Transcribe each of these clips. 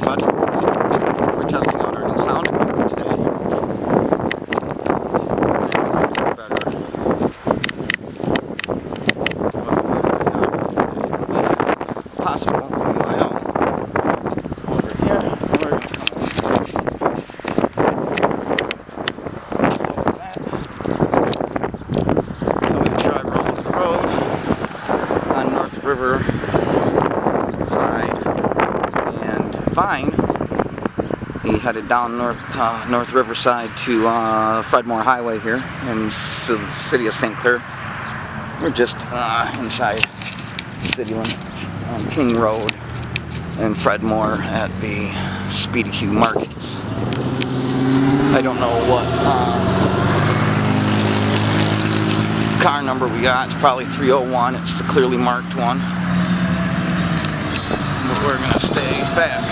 everybody. We're testing out our new sound equipment today. Possible UIL. Over here, we're going to come so we drive along the road on North River side, and Vine, he headed down North Riverside to Fredmore Highway here in the city of St. Clair. We're just inside the city limits on King Road in Fredmore at the Speedy Q Markets. I don't know what car number we got. It's probably 301. It's the clearly marked one. But we're going to stay back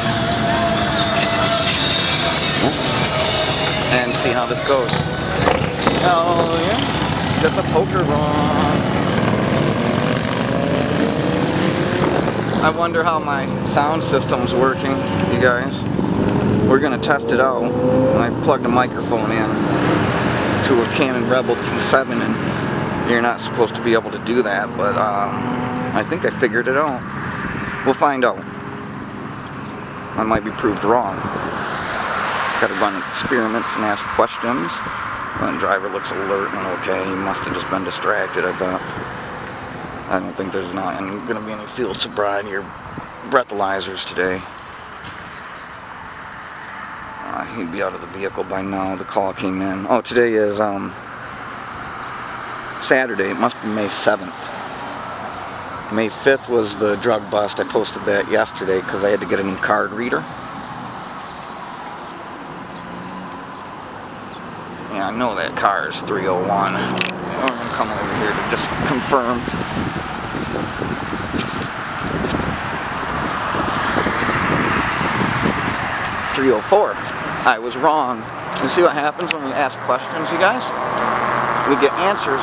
and see how this goes. Oh yeah, got the poker wrong. I wonder how my sound system's working, you guys. We're going to test it out. I plugged a microphone in to a Canon Rebel T7, and you're not supposed to be able to do that, but I think I figured it out. We'll find out. I might be proved wrong. Got to run experiments and ask questions. The driver looks alert and okay. He must have just been distracted, I bet. I don't think there's not going to be any field sobriety or breathalyzers today. He'd be out of the vehicle by now. The call came in. Oh, today is Saturday. It must be May 7th. May 5th was the drug bust. I posted that yesterday because I had to get a new card reader. Yeah, I know that car is 301. I'm going to come over here to just confirm. .304. I was wrong. You see what happens when we ask questions, you guys? We get answers.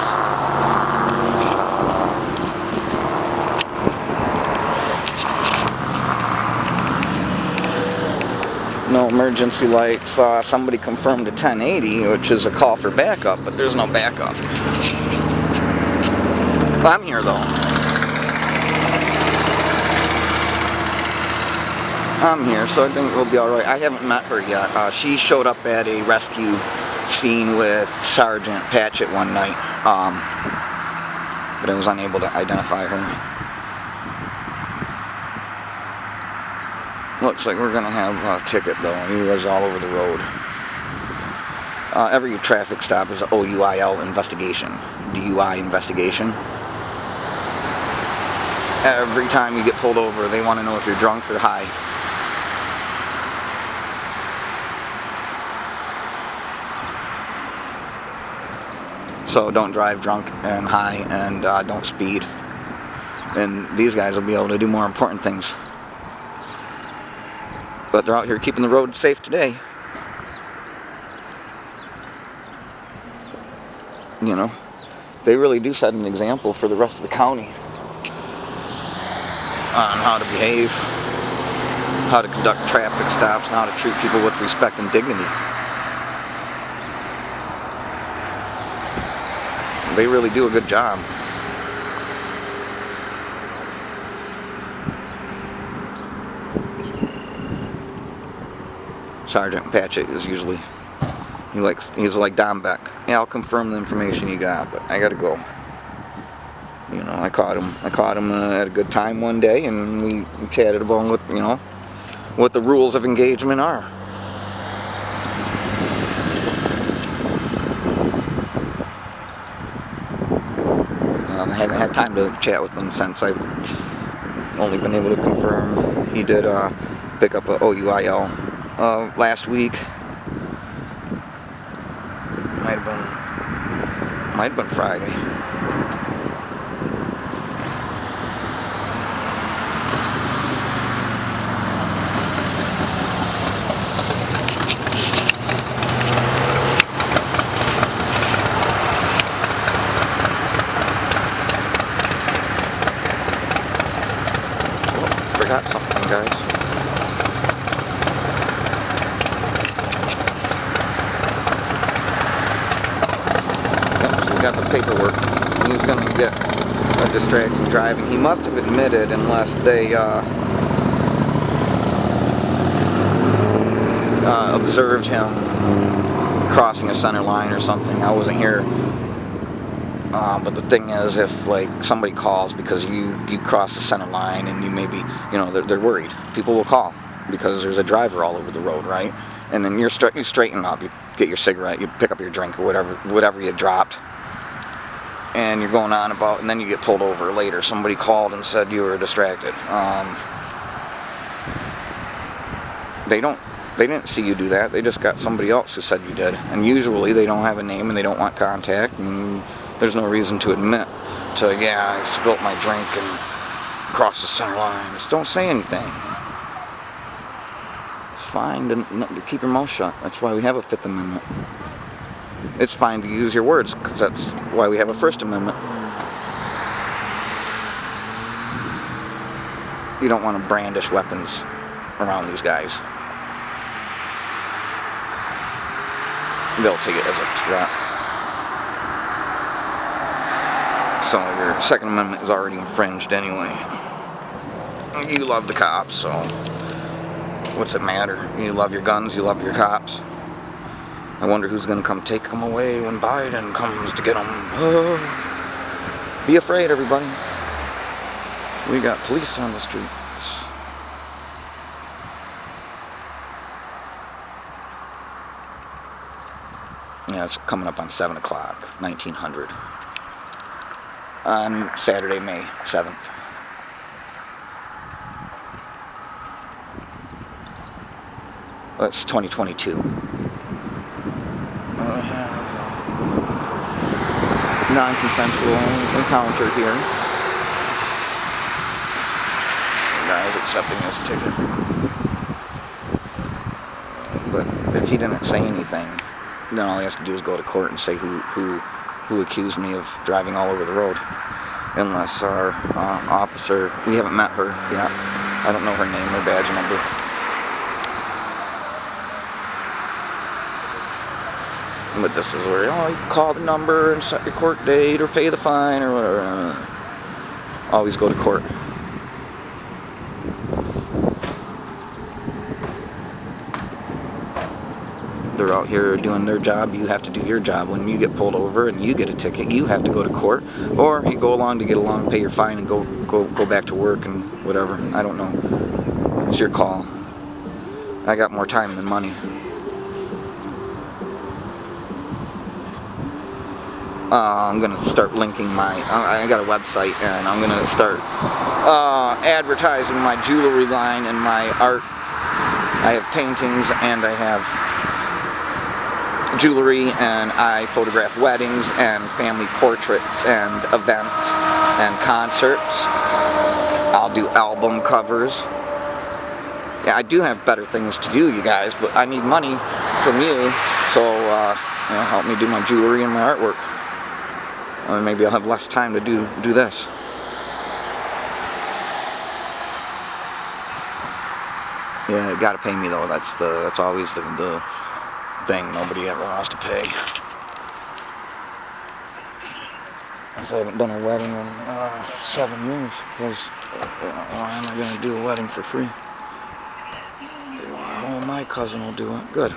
No emergency lights. Somebody confirmed a 1080, which is a call for backup, but there's no backup. I'm here though. I'm here, so I think we'll be alright. I haven't met her yet. She showed up at a rescue scene with Sergeant Patchett one night, but I was unable to identify her. Looks like we're going to have a ticket though. He was all over the road. Every traffic stop is an OUIL investigation, DUI investigation. Every time you get pulled over, they want to know if you're drunk or high. So don't drive drunk and high, and don't speed. And these guys will be able to do more important things. But they're out here keeping the road safe today. You know, they really do set an example for the rest of the county on how to behave, how to conduct traffic stops, and how to treat people with respect and dignity. They really do a good job. Sergeant Patchett is usually, he's like Don Beck. Yeah, I'll confirm the information you got, but I gotta go. You know, I caught him at a good time one day, and we chatted about what, you know, what the rules of engagement are. I haven't had time to chat with him since I've only been able to confirm. He did pick up a OUIL last week. Might have been Friday. Forgot something, guys. paperwork. He's going to get a distracted driving. He must have admitted, unless they observed him crossing a center line or something. I wasn't here. But the thing is, if like somebody calls because you cross the center line and you maybe, you know, they're worried. People will call because there's a driver all over the road, right? And then you straighten up, you get your cigarette, you pick up your drink or whatever you dropped, and you're going on about, and then you get pulled over later. Somebody called and said you were distracted. They didn't see you do that. They just got somebody else who said you did. And usually they don't have a name and they don't want contact, and there's no reason to admit to, yeah, I spilt my drink and crossed the center line. Just don't say anything. It's fine to keep your mouth shut. That's why we have a Fifth Amendment. It's fine to use your words, because that's why we have a First Amendment. You don't want to brandish weapons around these guys. They'll take it as a threat. So your Second Amendment is already infringed anyway. You love the cops, so what's it matter? You love your guns, you love your cops. I wonder who's going to come take them away when Biden comes to get them. Oh. Be afraid, everybody. We got police on the streets. Yeah, it's coming up on 7 o'clock, 1900. On Saturday, May 7th. Well, it's 2022. I have a non-consensual encounter here. The guy's accepting his ticket. But if he didn't say anything, then all he has to do is go to court and say who accused me of driving all over the road. Unless our officer, we haven't met her yet. I don't know her name or badge number. But this is where, you call the number and set your court date or pay the fine or whatever. Always go to court. They're out here doing their job. You have to do your job. When you get pulled over and you get a ticket, you have to go to court, or you go along to get along, pay your fine, and go back to work and whatever. I don't know. It's your call. I got more time than money. I'm gonna start linking I got a website, and I'm gonna start advertising my jewelry line and my art. I have paintings and I have jewelry, and I photograph weddings and family portraits and events and concerts. I'll do album covers. Yeah, I do have better things to do, you guys, but I need money from you, so help me do my jewelry and my artwork. Or maybe I'll have less time to do this. Yeah, you gotta pay me though. That's always the thing nobody ever wants to pay. So I haven't done a wedding in 7 years, because why am I going to do a wedding for free? Oh, my cousin will do it. Good.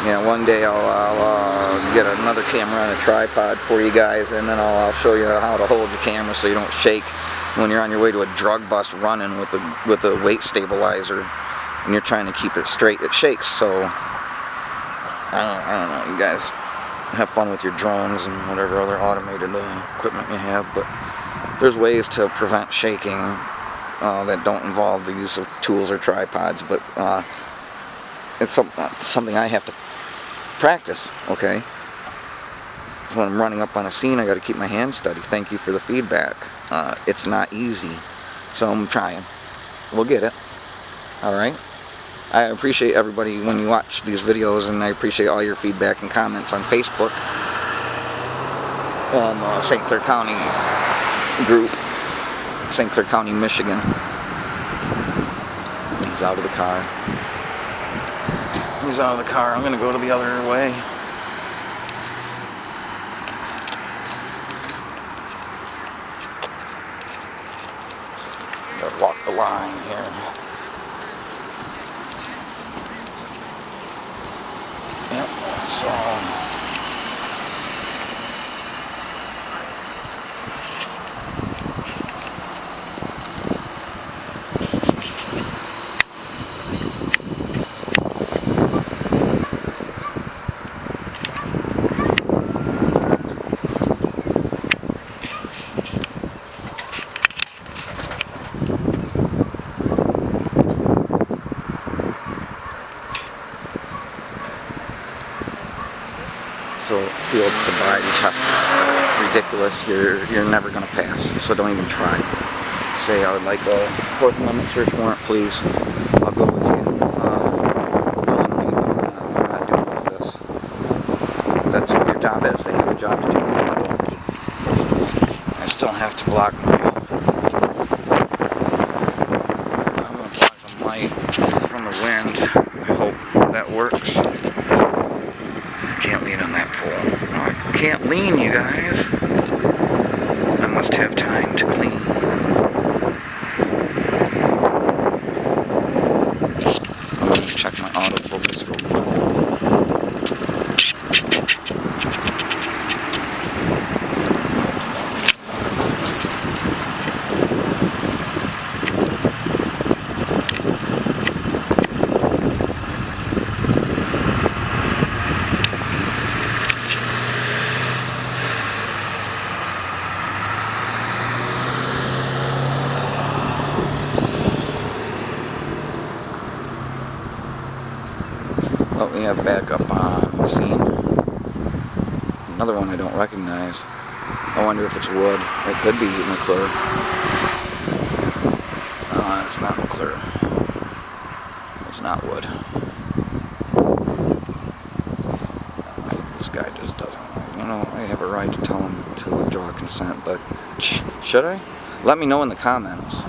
Yeah, one day I'll get another camera on a tripod for you guys, and then I'll show you how to hold your camera so you don't shake when you're on your way to a drug bust running with a weight stabilizer, and you're trying to keep it straight. It shakes, so I don't know. You guys have fun with your drones and whatever other automated equipment you have, but there's ways to prevent shaking that don't involve the use of tools or tripods, but it's something I have to practice, okay? When I'm running up on a scene, I got to keep my hands steady. Thank you for the feedback. It's not easy, so I'm trying. We'll get it. Alright? I appreciate everybody when you watch these videos, and I appreciate all your feedback and comments on Facebook. St. Clair County group, St. Clair County, Michigan. He's out of the car. He's out of the car. I'm gonna go to the other way. Gotta walk the line here. Yep, so field sobriety test is ridiculous. You're never gonna pass, so don't even try. Say I would like a Fourth Amendment search warrant, please. I'll go with you. Willingly, but I'm not doing all this. That's what your job is. They have a job to do. I still have to block my. I'm gonna block the light from the wind. I hope that works. Can't lean on that pole. I can't lean, you guys. I must have time to clean. I'm going to check my autofocus real quick. 'But we have backup on the scene. Another one I don't recognize. I wonder if it's wood. It could be McLure. It's not McLure. It's not wood. This guy just doesn't. I have a right to tell him to withdraw consent, but should I? Let me know in the comments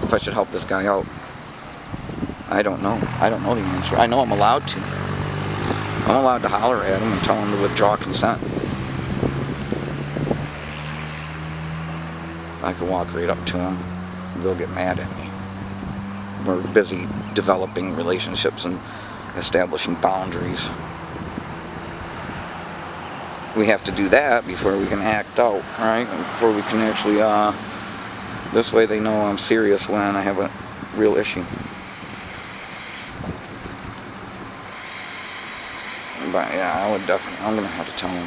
if I should help this guy out. I don't know. I don't know the answer. I know I'm allowed to. I'm allowed to holler at him and tell him to withdraw consent. I can walk right up to him. They'll get mad at me. We're busy developing relationships and establishing boundaries. We have to do that before we can act out, right? Before we can actually, this way they know I'm serious when I have a real issue. But yeah, I would definitely, I'm going to have to tell him.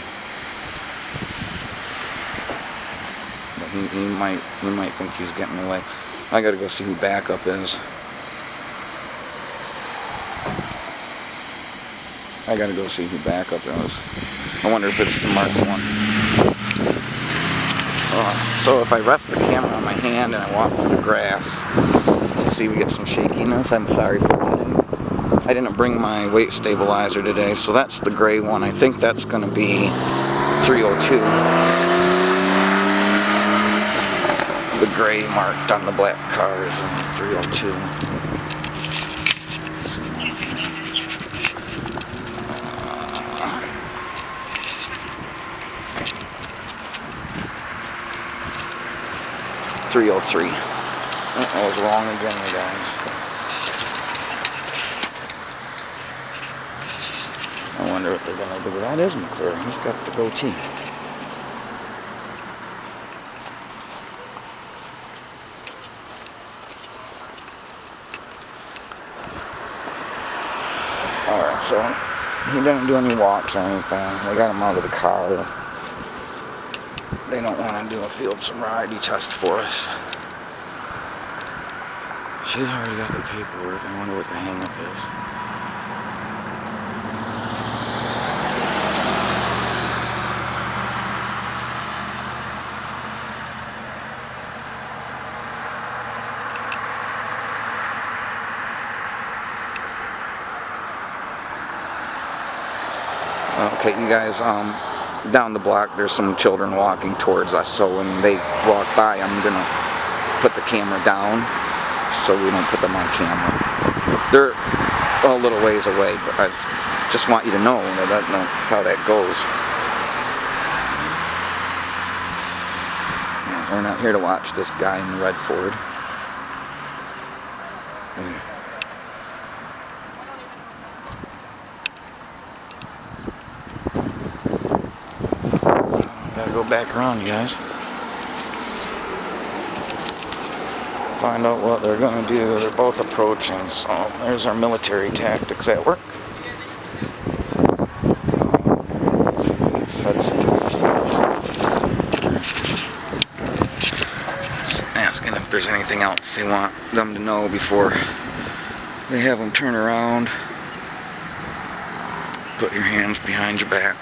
But he might think he's getting away. I got to go see who backup is. I got to go see who backup is. I wonder if it's the marked one. So if I rest the camera on my hand and I walk through the grass, you see we get some shakiness. I'm sorry for that. I didn't bring my weight stabilizer today, so that's the gray one. I think that's going to be 302. The gray marked on the black car is 302. 303. I was wrong again, you guys. I wonder what they're going to do. That is McLure. He's got the goatee. Alright, so he didn't do any walks or anything. We got him out of the car. They don't want to do a field sobriety test for us. She's already got the paperwork. I wonder what the hang-up is. Okay, you guys, down the block, there's some children walking towards us, so when they walk by, I'm gonna put the camera down so we don't put them on camera. They're a little ways away, but I just want you to know that that's how that goes. We're not here to watch this guy in the red Ford. Gotta go back around, you guys. Find out what they're gonna do. They're both approaching, so there's our military tactics at work. Just asking if there's anything else they want them to know before they have them turn around. Put your hands behind your back.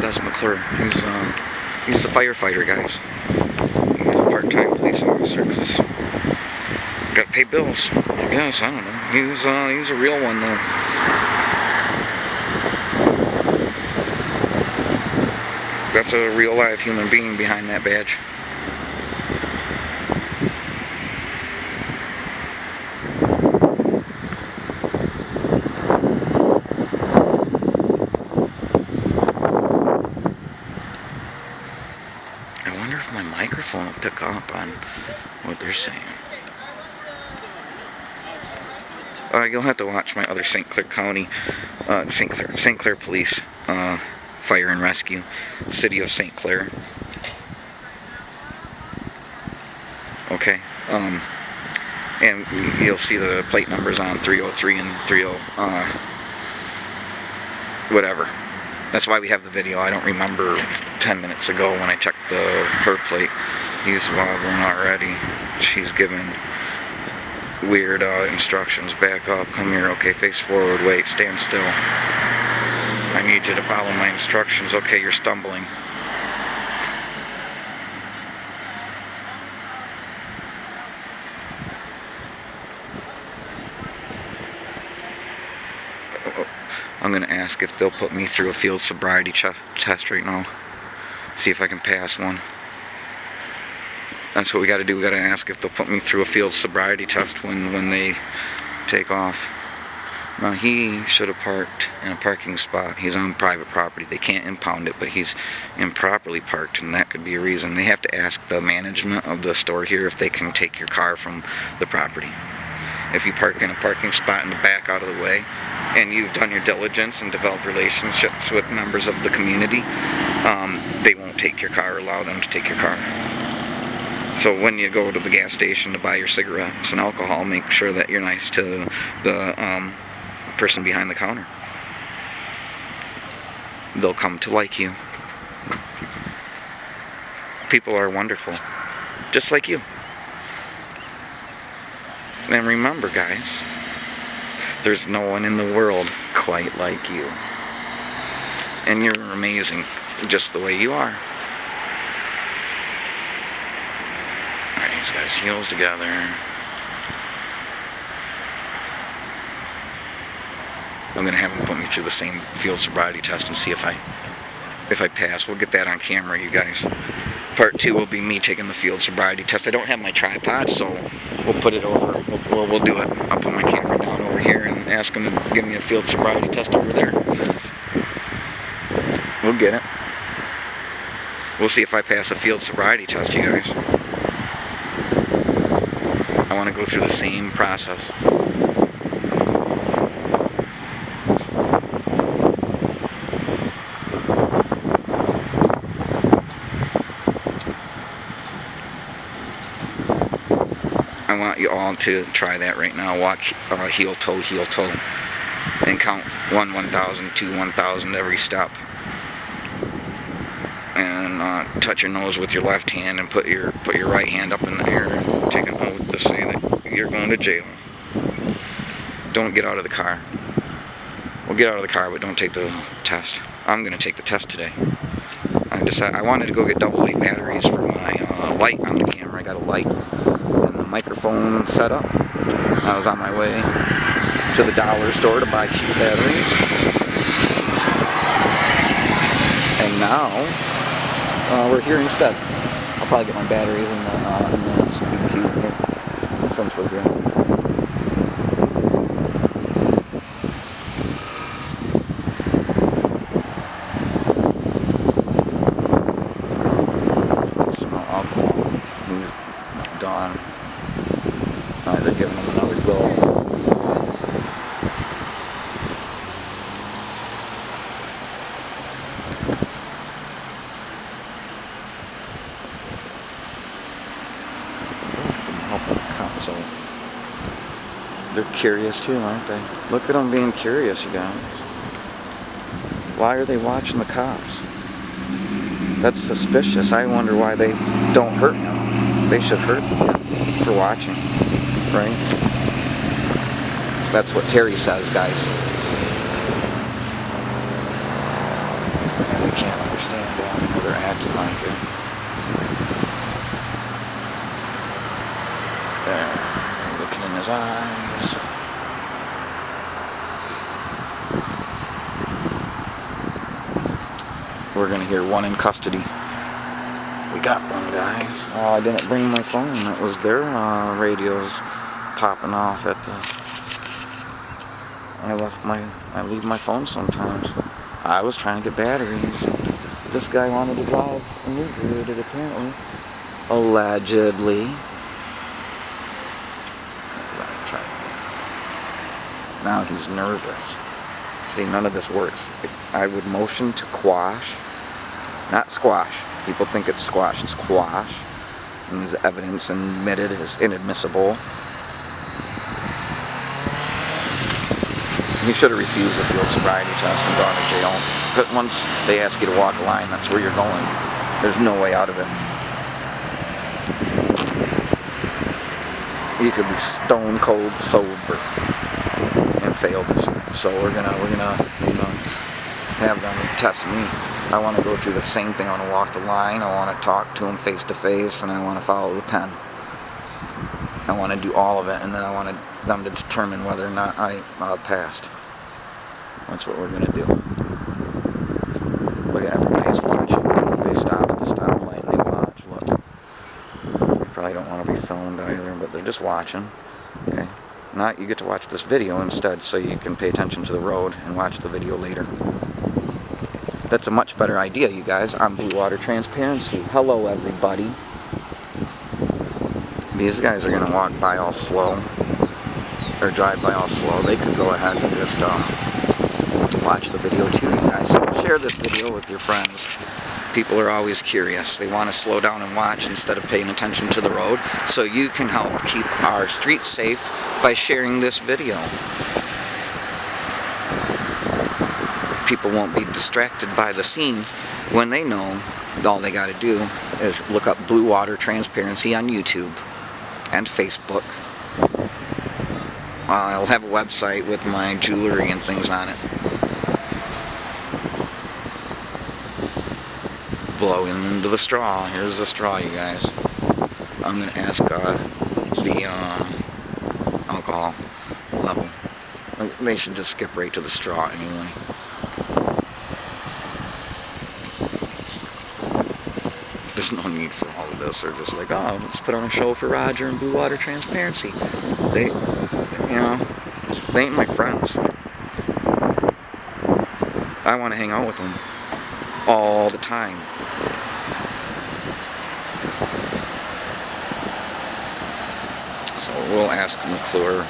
That's McClure. He's the firefighter, guys. He's a part-time police officer because got to pay bills. I guess, I don't know. He's a real one though. That's a real live human being behind that badge. My microphone will pick up on what they're saying. You'll have to watch my other St. Clair County, St. Clair Police, Fire and Rescue, City of St. Clair. Okay, and you'll see the plate numbers on 303 and 30, whatever. That's why we have the video. I don't remember 10 minutes ago when I checked her plate. He's wobbling already. She's giving weird instructions. Back up, come here, okay, face forward, wait, stand still. I need you to follow my instructions. Okay, you're stumbling. I'm going to ask if they'll put me through a field sobriety test right now. See if I can pass one. That's what we got to do. We got to ask if they'll put me through a field sobriety test when they take off. Now he should have parked in a parking spot. He's on private property. They can't impound it, but he's improperly parked, and that could be a reason. They have to ask the management of the store here if they can take your car from the property. If you park in a parking spot in the back out of the way, and you've done your diligence and developed relationships with members of the community, they won't take your car or allow them to take your car. So when you go to the gas station to buy your cigarettes and alcohol, make sure that you're nice to the person behind the counter. They'll come to like you. People are wonderful, just like you. And remember, guys, there's no one in the world quite like you. And you're amazing, just the way you are. Alright, he's got his heels together. I'm going to have him put me through the same field sobriety test and see if I pass. We'll get that on camera, you guys. Part 2 will be me taking the field sobriety test. I don't have my tripod, so we'll put it over. We'll do it. I'll put my camera down over here and ask them to give me a field sobriety test over there. We'll get it. We'll see if I pass a field sobriety test, you guys. I want to go through the same process. I want you all to try that right now. Walk heel toe, and count 1,000, 2, 1,000 every step. And touch your nose with your left hand and put your right hand up in the air and take an oath to say that you're going to jail. Don't get out of the car. Well, get out of the car, but don't take the test. I'm going to take the test today. I decided I wanted to go get AA batteries for my light on the camera. I got a light and the microphone set up. I was on my way to the dollar store to buy cheap batteries. And now we're here instead. I'll probably get my batteries in the stupid cube here since we're here. Smell alcohol. He's done. Alright, they're giving him another go. So they're curious too, aren't they? Look at them being curious, you guys. Why are they watching the cops? That's suspicious. I wonder why they don't hurt him. They should hurt him for watching, right? That's what Terry says, guys. Yeah, they can't understand why they're acting like it. There, looking in his eyes. We're gonna hear one in custody. We got one, guys. Oh, I didn't bring my phone. It was their radios popping off at the... I leave my phone sometimes. I was trying to get batteries. This guy wanted to drive inebriated, apparently. Allegedly. Now he's nervous. See, none of this works. I would motion to quash, not squash. People think it's squash, it's quash. And his evidence admitted is inadmissible. He should have refused the field sobriety test and gone to jail. But once they ask you to walk a line, that's where you're going. There's no way out of it. You could be stone cold sober and fail this. So we're gonna have them test me. I want to go through the same thing. I want to walk the line. I want to talk to them face to face, and I want to follow the pen. I want to do all of it, and then I want them to determine whether or not I passed. That's what we're gonna do. Look, everybody's watching. They stop at the stoplight and they watch. Look, they probably don't want to be filmed either, but they're just watching. Okay. Now you get to watch this video instead, so you can pay attention to the road and watch the video later. That's a much better idea, you guys. I'm Blue Water Transparency. Hello, everybody. These guys are gonna walk by all slow, or drive by all slow. They could go ahead and just watch the video too, you guys. So share this video with your friends. People are always curious. They want to slow down and watch instead of paying attention to the road. So you can help keep our streets safe by sharing this video. People won't be distracted by the scene when they know all they got to do is look up Blue Water Transparency on YouTube and Facebook. I'll have a website with my jewelry and things on it. Blowing into the straw. Here's the straw, you guys. I'm going to ask the alcohol level. They should just skip right to the straw anyway. There's no need for all of this. They're just like, oh, let's put on a show for Roger and Blue Water Transparency. They, you know, they ain't my friends. I want to hang out with them all the time. So we'll ask McClure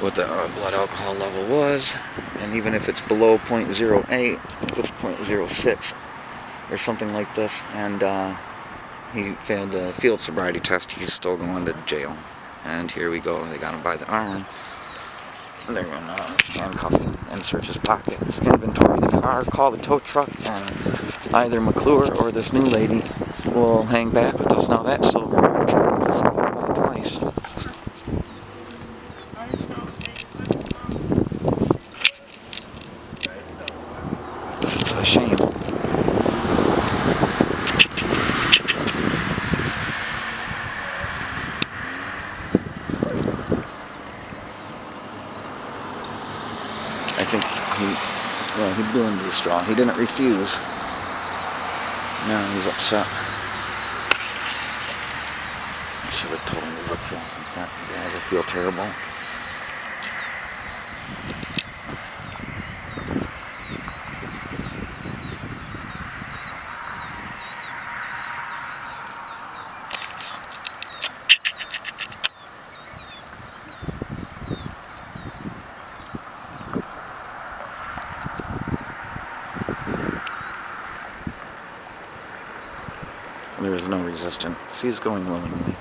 what the blood alcohol level was, and even if it's below 0.08, if it's 0.06 or something like this, and he failed the field sobriety test, he's still going to jail. And here we go, they got him by the arm. They're going to handcuff him and search his pocket, his inventory, the car, call the tow truck, and either McClure or this new lady will hang back with us. Now that silver truck is going twice. It's a shame. I think he boomed the straw. He didn't refuse. Now he's upset. I should have told him to withdraw. I feel terrible. There is no resistance. He's going willingly.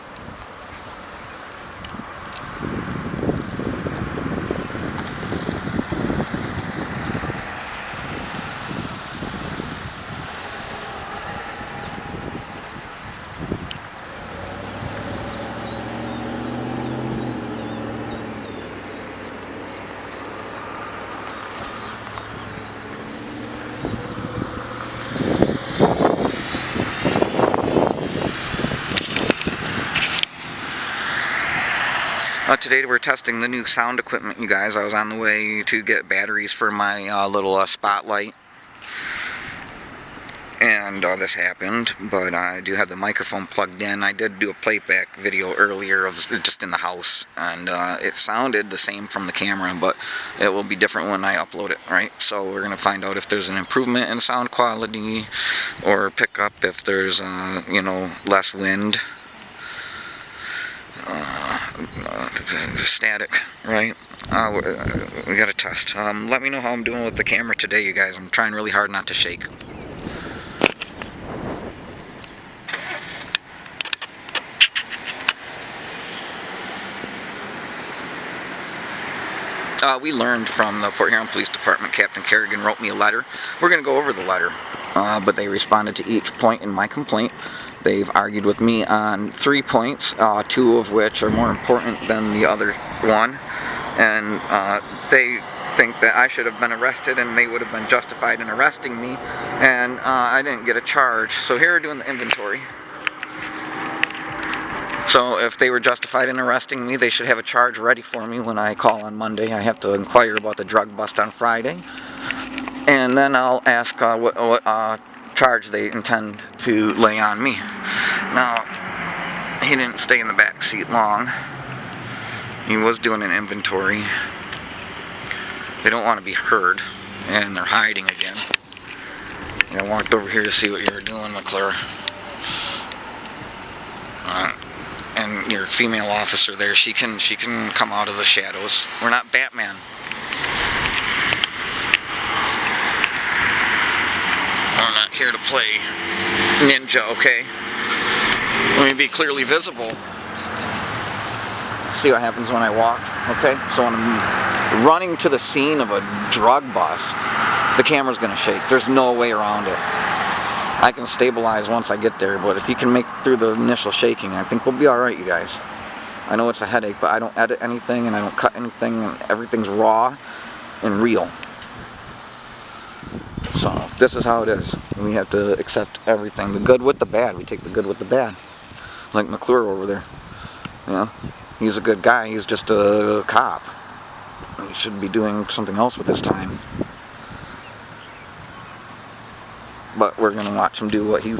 Today we're testing the new sound equipment, you guys. I was on the way to get batteries for my little spotlight, and this happened, but I do have the microphone plugged in. I did do a playback video earlier of just in the house, and it sounded the same from the camera, but it will be different when I upload it, right? So we're going to find out if there's an improvement in sound quality or pickup, if there's, you know, less wind. Static, right? We got to test. Let me know how I'm doing with the camera today, you guys. I'm trying really hard not to shake. We learned from the Port Huron Police Department. Captain Kerrigan wrote me a letter. We're going to go over the letter, but they responded to each point in my complaint. They've argued with me on 3 points, 2 of which are more important than the other one, and they think that I should have been arrested and they would have been justified in arresting me, and I didn't get a charge. So here we're doing the inventory. So if they were justified in arresting me, they should have a charge ready for me when I call on Monday. I have to inquire about the drug bust on Friday, and then I'll ask what charge they intend to lay on me. Now, he didn't stay in the back seat long. He was doing an inventory. They don't want to be heard, and they're hiding again. I walked over here to see what you were doing, McClure. And your female officer there, she can come out of the shadows. We're not Batman. I'm not here to play ninja, okay? Let me be clearly visible. See what happens when I walk, okay? So when I'm running to the scene of a drug bust, the camera's gonna shake. There's no way around it. I can stabilize once I get there, but if you can make it through the initial shaking, I think we'll be alright, you guys. I know it's a headache, but I don't edit anything and I don't cut anything, and everything's raw and real. So, this is how it is. We have to accept everything. The good with the bad. We take the good with the bad. Like McClure over there. You know? He's a good guy. He's just a cop. He should be doing something else with his time. but we're gonna watch him do what he